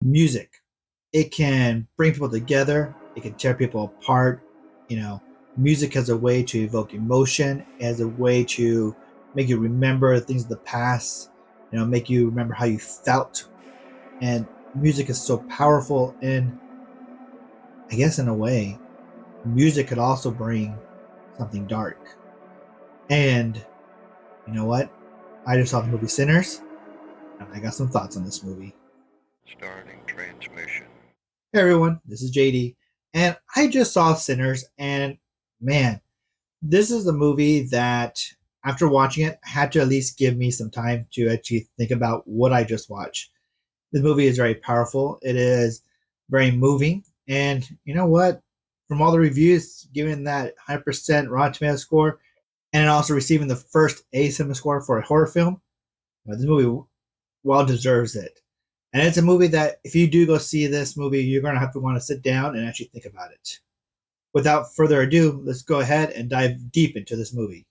Music. It can bring people together, it can tear people apart. You know, music has a way to evoke emotion, as a way to make you remember things of the past, make you remember how you felt. And music is so powerful. And I guess in a way, music could also bring something dark. And you know what? I just saw the movie Sinners, and I got some thoughts on this movie. Starting transmission. Hey everyone, this is JD, and I just saw Sinners, and man, this is a movie that after watching it had to at least give me some time to actually think about what I just watched. This movie is very powerful. It is very moving, and you know what? From all the reviews, giving that 100% Rotten Tomato score, and also receiving the first A cinema score for a horror film, this movie well deserves it. And it's a movie that if you do go see this movie, you're going to have to want to sit down and actually think about it. Without further ado, let's go ahead and dive deep into this movie.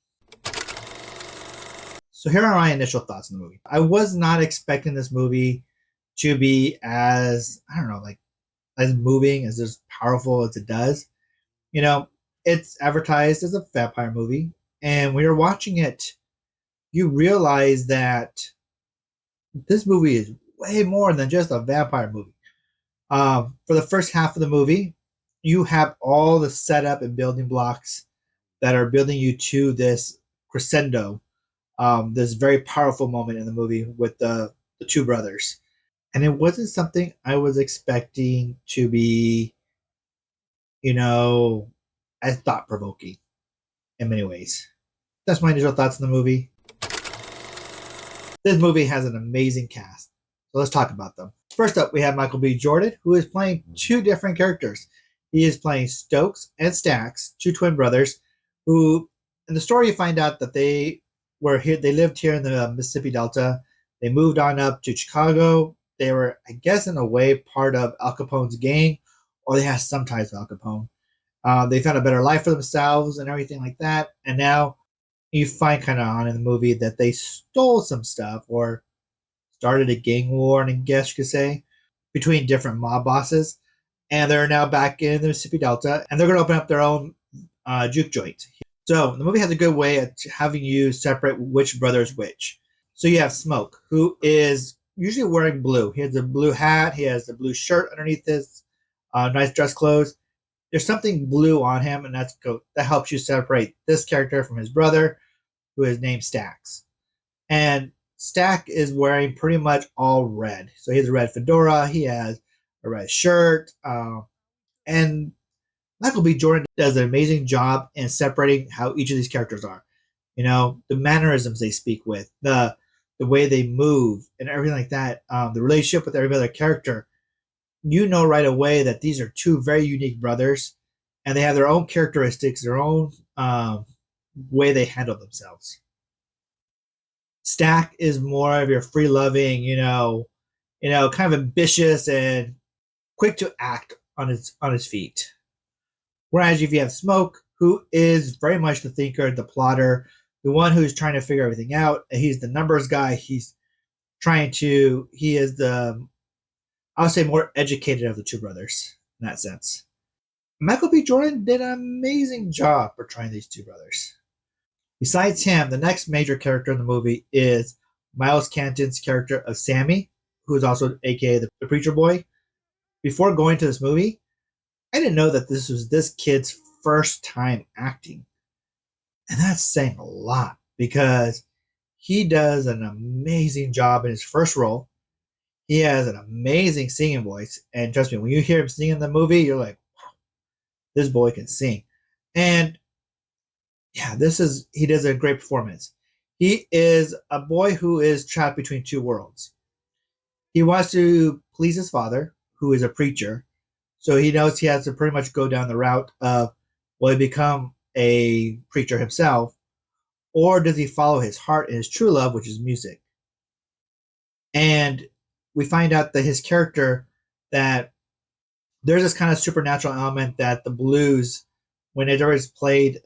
So here are my initial thoughts on the movie. I was not expecting this movie to be as, I don't know, like as moving, as powerful as it does. You know, it's advertised as a vampire movie, and when you're watching it, you realize that this movie is way more than just a vampire movie. For the first half of the movie, you have all the setup and building blocks that are building you to this crescendo, this very powerful moment in the movie with the two brothers. And it wasn't something I was expecting to be, you know, as thought provoking in many ways. That's my initial thoughts on the movie. This movie has an amazing cast. So let's talk about them. First up, we have Michael B. Jordan, who is playing two different characters. He is playing Stokes and Stacks, two twin brothers, who, in the story, you find out that they were here. They lived here in the Mississippi Delta. They moved on up to Chicago. They were, I guess, in a way, part of Al Capone's gang, or they had some ties with Al Capone. They found a better life for themselves and everything like that. And now you find kind of on in the movie that they stole some stuff or started a gang war, I guess you could say, between different mob bosses. And they're now back in the Mississippi Delta, and they're going to open up their own juke joint. So the movie has a good way of having you separate which brother is which. So you have Smoke, who is usually wearing blue. He has a blue hat. He has a blue shirt underneath his nice dress clothes. There's something blue on him, and that helps you separate this character from his brother, who is named Stacks. And Stack is wearing pretty much all red. So he has a red fedora. He has a red shirt. And Michael B. Jordan does an amazing job in separating how each of these characters are. The mannerisms they speak with, the way they move, and everything like that. The relationship with every other character. You know right away that these are two very unique brothers, and they have their own characteristics, their own way they handle themselves. Stack is more of your free loving, kind of ambitious and quick to act on his feet. Whereas if you have Smoke, who is very much the thinker, the plotter, the one who's trying to figure everything out. He's the numbers guy. He is the, I would say, more educated of the two brothers in that sense. Michael B. Jordan did an amazing job portraying these two brothers. Besides him, the next major character in the movie is Miles Canton's character of Sammy, who is also aka the preacher boy. Before going to this movie, I didn't know that this was this kid's first time acting. And that's saying a lot because he does an amazing job in his first role. He has an amazing singing voice. And trust me, when you hear him sing in the movie, you're like, wow, this boy can sing. And yeah, he does a great performance. He is a boy who is trapped between two worlds. He wants to please his father, who is a preacher. So he knows he has to pretty much go down the route of, will he become a preacher himself, or does he follow his heart and his true love, which is music? And we find out that his character, that there's this kind of supernatural element that the blues, when it is played,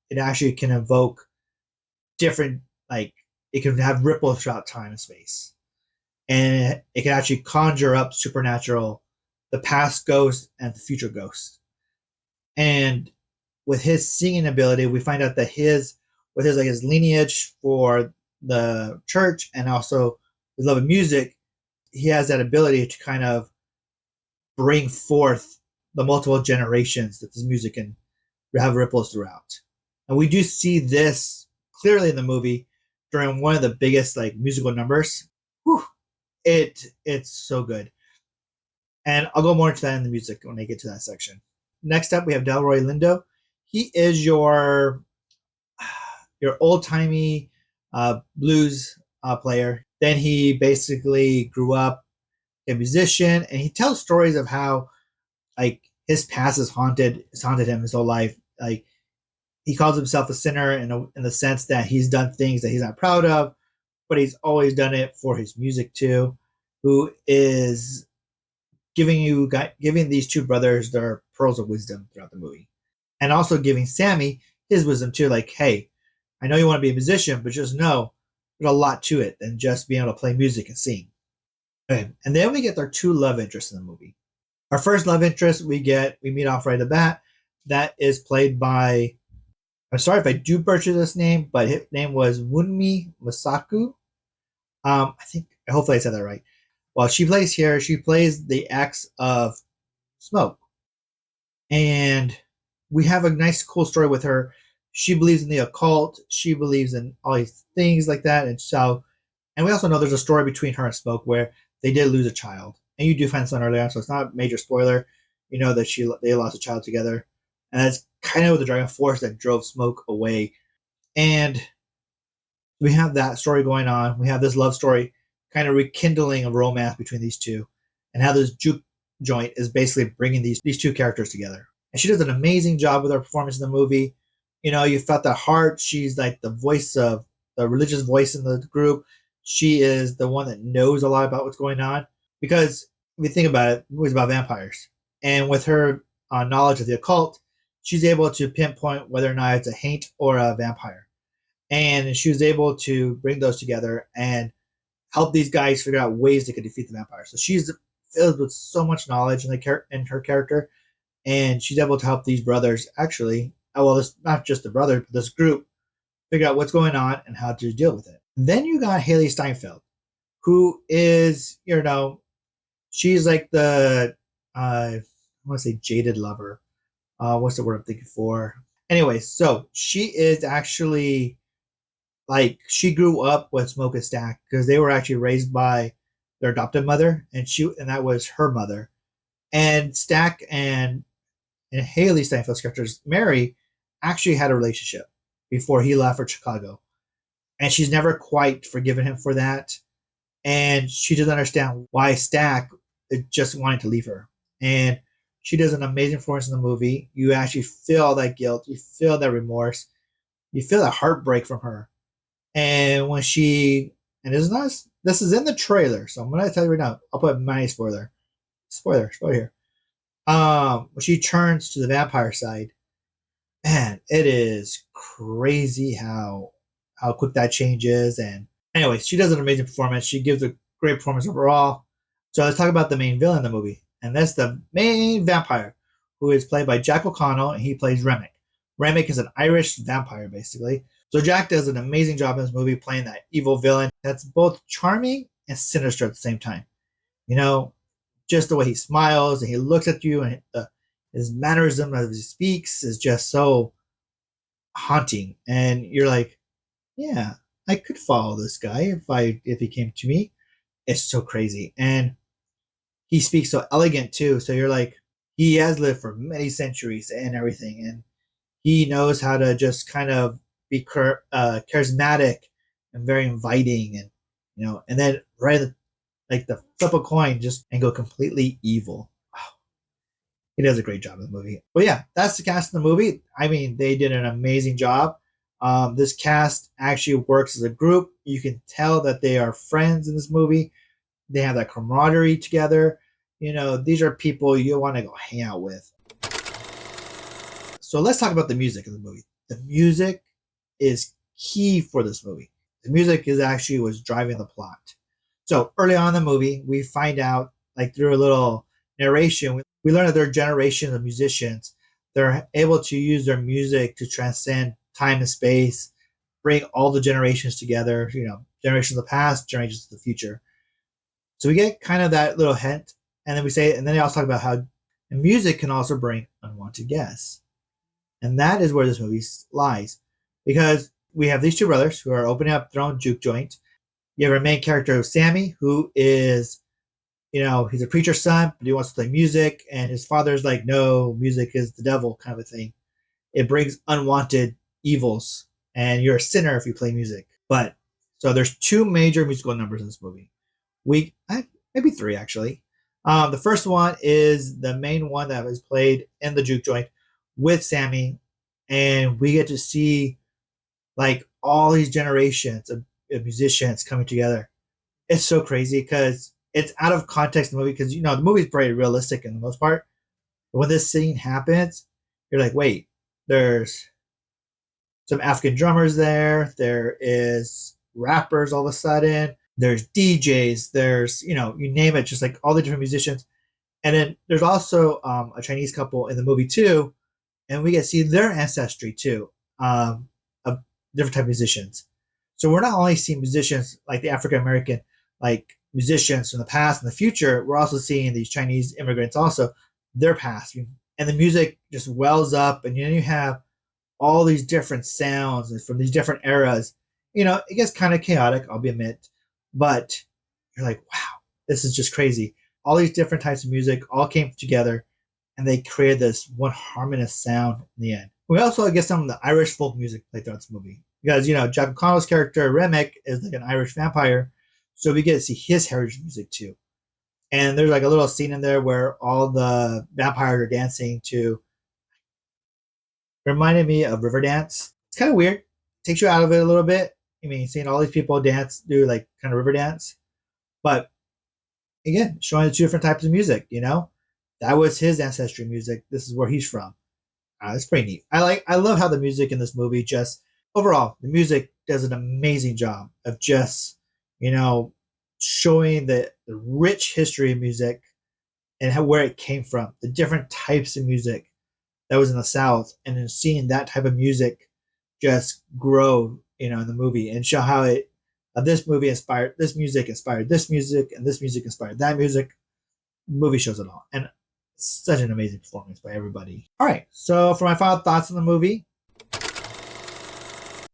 it actually can evoke different, like, it can have ripples throughout time and space. and it can actually conjure up supernatural, the past ghosts and the future ghosts. And with his singing ability, we find out that his lineage for the church and also his love of music, he has that ability to kind of bring forth the multiple generations that this music can have ripples throughout. And we do see this clearly in the movie during one of the biggest like musical numbers. Whew, it's so good. And I'll go more into that in the music when I get to that section. Next up, we have Delroy Lindo. He is your old timey blues player. Then he basically grew up a musician, and he tells stories of how like his past has haunted him his whole life. Like he calls himself a sinner in the sense that he's done things that he's not proud of, but he's always done it for his music too. Who is giving these two brothers their pearls of wisdom throughout the movie, and also giving Sammy his wisdom too. Like, hey, I know you want to be a musician, but just know there's a lot to it than just being able to play music and sing. Okay. And then we get our two love interests in the movie. Our first love interest we meet off right at the bat. That is played by, I'm sorry if I do butcher this name, but his name was Wunmi Masaku. Hopefully I said that right. Well, she plays the ex of Smoke. And we have a nice, cool story with her. She believes in the occult. She believes in all these things like that. And we also know there's a story between her and Smoke where they did lose a child. And you do find this on earlier on, so it's not a major spoiler. You know that they lost a child together. And that's kind of the driving force that drove Smoke away. And we have that story going on. We have this love story kind of rekindling a romance between these two, and how this juke joint is basically bringing these two characters together. And she does an amazing job with her performance in the movie. You know, you felt the heart. She's like the religious voice in the group. She is the one that knows a lot about what's going on. Because if you think about it, the movie's about vampires. And with her knowledge of the occult, she's able to pinpoint whether or not it's a haint or a vampire. And she was able to bring those together and help these guys figure out ways they could defeat the vampire. So she's filled with so much knowledge in her character, and she's able to help these brothers actually. Well, it's not just the brothers, but this group figure out what's going on and how to deal with it. Then you got Haley Steinfeld, who is, she's like the I want to say jaded lover. What's the word I'm thinking for? Anyway, so she is actually like she grew up with Smoke and Stack because they were actually raised by their adopted mother, and that was her mother. And Stack and Haley Steinfeld's characters, Mary, actually had a relationship before he left for Chicago, and she's never quite forgiven him for that. And she doesn't understand why Stack just wanted to leave her. And she does an amazing performance in the movie. You actually feel that guilt, you feel that remorse, you feel that heartbreak from her. And when and this is in the trailer, so I'm gonna tell you right now. I'll put my spoiler here. When she turns to the vampire side, man, it is crazy how quick that changes. And anyway, she does an amazing performance. She gives a great performance overall. So let's talk about the main villain in the movie, and that's the main vampire, who is played by Jack O'Connell, and he plays Remick. Remick is an Irish vampire, basically. So Jack does an amazing job in this movie playing that evil villain that's both charming and sinister at the same time. You know, just the way he smiles and he looks at you, and his mannerism as he speaks is just so haunting. And you're like, yeah, I could follow this guy if he came to me. It's so crazy. And he speaks so elegant too. So you're like, he has lived for many centuries and everything. And he knows how to just kind of be charismatic and very inviting, and then like the flip a coin just and go completely evil. Wow. He does a great job in the movie. But yeah, that's the cast in the movie. I mean, they did an amazing job. This cast actually works as a group. You can tell that they are friends in this movie. They have that camaraderie together. These are people you want to go hang out with. So let's talk about the music of the movie. The music is key for this movie. The music was driving the plot. So early on in the movie, we find out, like through a little narration, we learn that there are generations of musicians. They're able to use their music to transcend time and space, bring all the generations together, generations of the past, generations of the future. So we get kind of that little hint. And then and then they also talk about how music can also bring unwanted guests. And that is where this movie lies. Because we have these two brothers who are opening up their own juke joint. You have our main character, Sammy, who is, he's a preacher's son, but he wants to play music. And his father's like, no, music is the devil kind of a thing. It brings unwanted evils, and you're a sinner if you play music. But so there's two major musical numbers in this movie. Maybe three actually. The first one is the main one that was played in the juke joint with Sammy, and we get to see like all these generations of musicians coming together. It's so crazy because it's out of context in the movie because the movie's pretty realistic in the most part. But when this scene happens, you're like, wait, there's some African drummers there. There is rappers all of a sudden. There's DJs. There's, you name it, just like all the different musicians. And then there's also a Chinese couple in the movie too. And we get to see their ancestry too, of different type of musicians. So we're not only seeing musicians like the African American, like musicians from the past and the future, we're also seeing these Chinese immigrants also, their past. And the music just wells up, and you have all these different sounds from these different eras. It gets kind of chaotic, I'll be admit, but you're like, wow, this is just crazy. All these different types of music all came together, and they created this one harmonious sound in the end. We also get some of the Irish folk music played throughout this movie because Jack O'Connell's character Remick is like an Irish vampire, so we get to see his heritage music too. And there's like a little scene in there where all the vampires are dancing to. Reminded me of Riverdance. It's kind of weird. Takes you out of it a little bit. Seeing all these people do like kind of Riverdance, but again, showing the two different types of music. That was his ancestry music. This is where he's from. It's pretty neat. I love how the music in this movie just overall the music does an amazing job of just showing the rich history of music and where it came from, the different types of music that was in the South, and then seeing that type of music just grow, in the movie, and show how this movie inspired this music, and this music inspired that music. The movie shows it all, and such an amazing performance by everybody. All right, so for my final thoughts on the movie,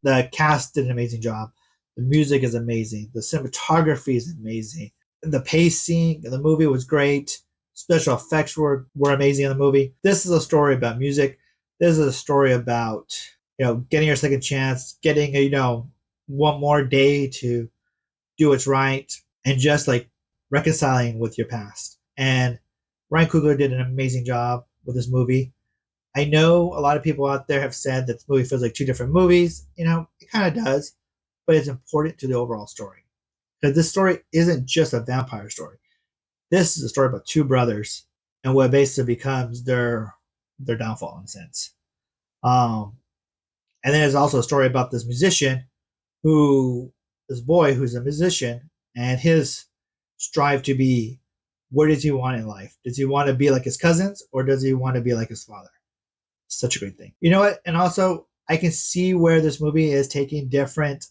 the cast did an amazing job. The music is amazing. The cinematography is amazing. The pacing of the movie was great. Special effects were amazing in the movie. This is a story about music. This is a story about getting your second chance, getting one more day to do what's right, and just like reconciling with your past. And Ryan Coogler did an amazing job with this movie. I know a lot of people out there have said that this movie feels like two different movies. It kind of does, but it's important to the overall story because this story isn't just a vampire story. This is a story about two brothers and what basically becomes their downfall in a sense. And then there's also a story about this boy who's a musician, and his strive to be, what does he want in life? Does he want to be like his cousins, or does he want to be like his father? Such a great thing. You know what? And also, I can see where this movie is taking different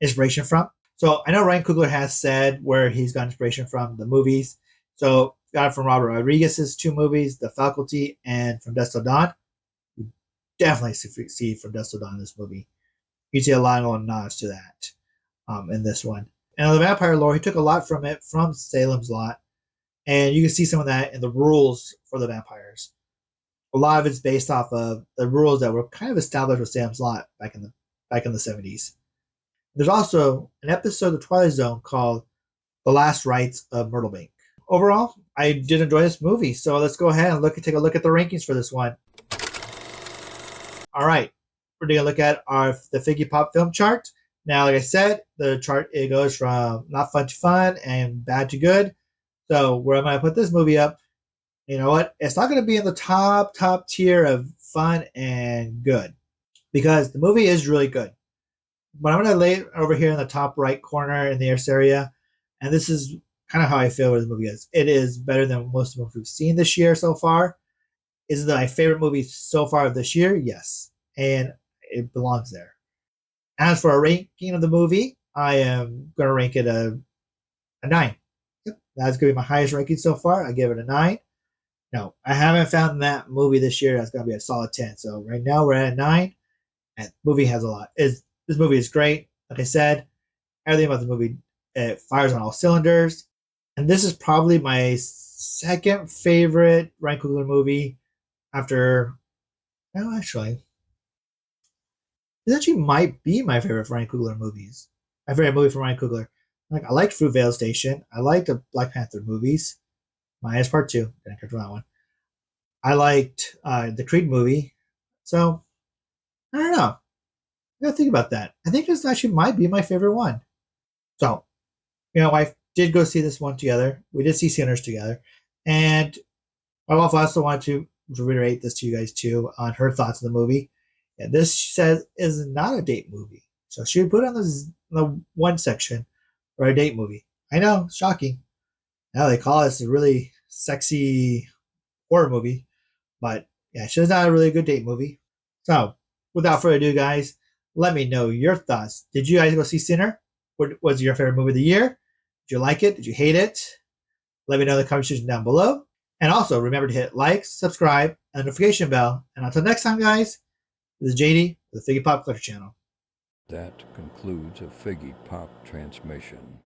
inspiration from. So I know Ryan Coogler has said where he's got inspiration from the movies. So got it from Robert Rodriguez's two movies, The Faculty and From Dusk Till Dawn. You definitely see From Dusk Till Dawn in this movie. You see a lot of nods to that in this one. And the vampire lore, he took a lot from it from Salem's Lot, and you can see some of that in the rules for the vampires. A lot of it's based off of the rules that were kind of established with Salem's Lot back in the 70s. There's also an episode of Twilight Zone called The Last Rites of Myrtle Bank. Overall, I did enjoy this movie, so let's go ahead and take a look at the rankings for this one. All right, we're going to look at the Figgy Pop film chart. Now, like I said, the chart, it goes from not fun to fun and bad to good. So where am I going to put this movie up? You know what? It's not going to be in the top tier of fun and good because the movie is really good. But I'm going to lay it over here in the top right corner in the S area. And this is kind of how I feel with the movie is. It is better than most of the movies we've seen this year so far. Is it my favorite movie so far of this year? Yes. And it belongs there. As for a ranking of the movie, I am going to rank it a 9. Yep, that's going to be my highest ranking so far. I give it a 9. No, I haven't found that movie this year that's going to be a solid 10. So right now we're at a 9, and the movie has a lot. This movie is great. Like I said, everything about the movie, it fires on all cylinders. And this is probably my second favorite Ryan Coogler movie after, no, actually, this actually might be my favorite Ryan Coogler movies. My favorite movie from Ryan Coogler. Like, I liked Fruitvale Station. I liked the Black Panther movies. Minus Part 2. Didn't catch that one. I liked the Creed movie. So, I don't know. I gotta think about that. I think this actually might be my favorite one. So, my wife did go see this one together. We did see Sinners together. And my wife also wanted to reiterate this to you guys too on her thoughts on the movie. And this, she says, is not a date movie. So she would put it on the one section for a date movie. I know, shocking. Now they call this a really sexy horror movie. But yeah, it's just not a really good date movie. So without further ado, guys, let me know your thoughts. Did you guys go see Sinner? What was your favorite movie of the year? Did you like it? Did you hate it? Let me know in the comment section down below. And also remember to hit like, subscribe, and the notification bell. And until next time, guys, this is JD with the Figgy Pop Culture Channel. That concludes a Figgy Pop transmission.